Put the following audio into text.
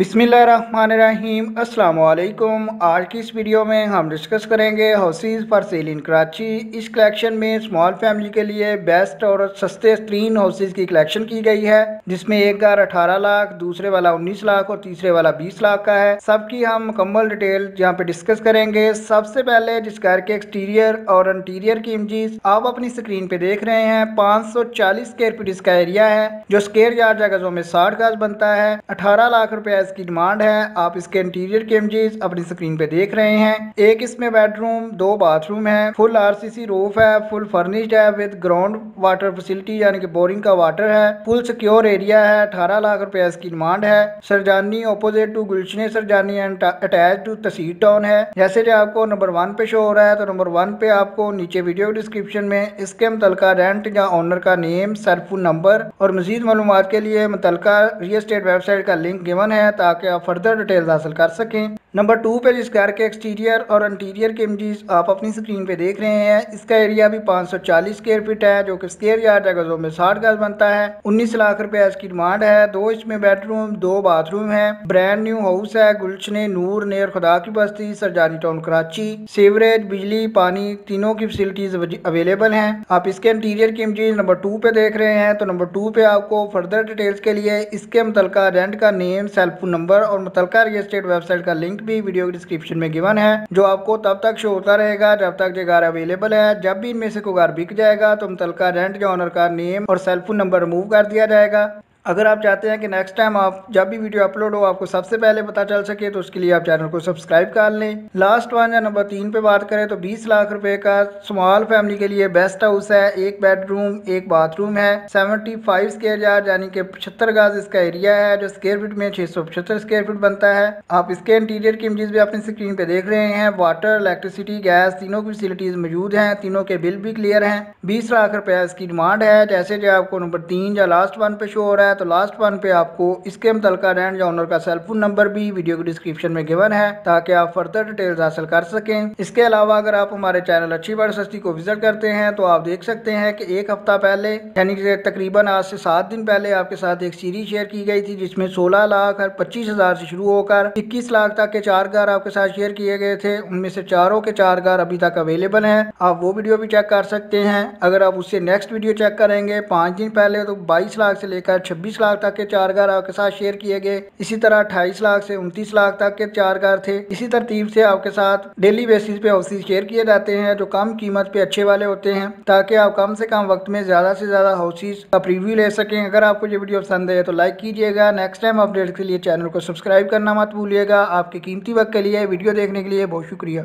बिस्मिल्लाहिर्रहमानिर्रहीम अस्सलाम वालेकुम। आज की इस वीडियो में हम डिस्कस करेंगे हाउसेज फॉर सेल इन कराची। इस कलेक्शन में स्मॉल फैमिली के लिए बेस्ट और सस्ते तरीन हाउसेज की कलेक्शन की गई है, जिसमें एक घर 18 लाख, दूसरे वाला 19 लाख और तीसरे वाला 20 लाख का है। सबकी हम मुकम्मल डिटेल यहाँ पे डिस्कस करेंगे। सबसे पहले जिस घर के एक्सटीरियर और इंटीरियर की इमेजेस आप अपनी स्क्रीन पे देख रहे हैं, 540 स्क्वायर फीट इसका एरिया है, जो स्क्वायर यार्ड गजों में 60 गज बनता है। 18 लाख रुपए इसकी डिमांड है। आप इसके इंटीरियर के इमेजेस अपनी स्क्रीन पे देख रहे हैं। एक इसमें बेडरूम, 2 बाथरूम है, फुल आरसीसी रूफ है, फुल फर्निश्ड है विद ग्राउंड वाटर फैसिलिटी यानी कि बोरिंग का वाटर है, फुल सिक्योर एरिया है। 18 लाख रुपए इसकी डिमांड है। Surjani opposite to Gulshan Surjani and attach to तहसील टाउन है। जैसे जो आपको नंबर 1 पे शो हो रहा है, तो नंबर 1 पे आपको नीचे वीडियो डिस्क्रिप्शन में इसके मुतलका रेंट या ऑनर का नेम, सेल फोन नंबर और मजीद मालूमात के लिए मुतलका रियल एस्टेट वेबसाइट का लिंक गिवन है, ताकि आप फर्दर डिटेल्स हासिल कर सकें। नंबर 2 पे जिस घर के एक्सटीरियर और इंटीरियर के इमेजेस आप अपनी स्क्रीन पे देख रहे हैं, इसका एरिया भी 540 स्क्वायर फीट है, जो कि स्क्वायर यार्ड गजों में 60 गज बनता है। 19 लाख रुपए इसकी डिमांड है। 2 इसमें बेडरूम, 2 बाथरूम है, ब्रांड न्यू हाउस है, गुलशन नूर नियर खुदा की बस्ती, सरजानी टाउन कराची। सीवरेज, बिजली, पानी तीनों की फैसिलिटीज अवेलेबल हैं। आप इसके इंटीरियर की इमेजेस नंबर 2 पे देख रहे हैं, तो नंबर 2 पे आपको फर्दर डिटेल्स के लिए इसके मुतलका रेंट का नेम, सेल फोन नंबर और मुतलका रियल एस्टेट वेबसाइट का लिंक भी वीडियो के डिस्क्रिप्शन में गिवन है, जो आपको तब तक शो होता रहेगा जब तक ये घर अवेलेबल है। जब भी इनमें से कोई घर बिक जाएगा, तो मुतलका रेंट या ऑनर का नेम और सेल फोन नंबर रिमूव कर दिया जाएगा। अगर आप चाहते हैं कि नेक्स्ट टाइम आप जब भी वीडियो अपलोड हो आपको सबसे पहले पता चल सके, तो उसके लिए आप चैनल को सब्सक्राइब कर लें। लास्ट वन या नंबर 3 पे बात करें, तो 20 लाख रुपए का स्मॉल फैमिली के लिए बेस्ट हाउस है। एक बेडरूम, एक बाथरूम है, 75 स्क्वायर यार्ड यानी कि 75 गज इसका एरिया है, जो स्क्वायर फीट में 675 स्क्वायर फीट बनता है। आप इसके इंटीरियर की इमेजेस भी अपनी स्क्रीन पे देख रहे हैं। वाटर, इलेक्ट्रिसिटी, गैस तीनों की फैसिलिटीज मौजूद हैं, तीनों के बिल भी क्लियर हैं। 20 लाख रुपए इसकी डिमांड है। जैसे जो आपको नंबर 3 या लास्ट वन पे शो हो रहा है, तो लास्ट वन पे आपको इसके मुतलका रेंट या ऑनर का सेल फोन नंबर भी वीडियो के डिस्क्रिप्शन में गिवन है, ताकि आप फर्दर डिटेल्स हासिल कर सकें। इसके अलावा अगर आप हमारे चैनल अच्छी बड़ी सस्ती को विजिट करते हैं, तो आप देख सकते हैं कि एक हफ्ता पहले यानी कि तकरीबन आज से 7 दिन पहले आपके साथ एक सीरीज शेयर की गई थी, जिसमें 16 लाख और 25 हजार से शुरू होकर 21 लाख तक के 4 घर आपके साथ शेयर किए गए थे। उनमें से चारों के 4 घर अभी तक अवेलेबल हैं। आप वो वीडियो भी चेक कर सकते हैं। अगर आप उससे नेक्स्ट वीडियो चेक करेंगे 5 दिन पहले, तो 22 लाख से लेकर 26 लाख तक के 4 घर आपके साथ शेयर किए गए। इसी तरह 28 लाख से 29 लाख तक के 4 घर थे। इसी तरतीब से आपके साथ डेली बेसिस पे हाउसेज शेयर किए जाते हैं, जो कम कीमत पे अच्छे वाले होते हैं, ताकि आप कम से कम वक्त में ज्यादा से ज्यादा हाउसेज का प्रीव्यू ले सकें। अगर आपको ये वीडियो पसंद है तो लाइक कीजिएगा। नेक्स्ट टाइम अपडेट के लिए चैनल को सब्सक्राइब करना मत भूलिएगा। आपके कीमती वक्त के लिए वीडियो देखने के लिए बहुत शुक्रिया।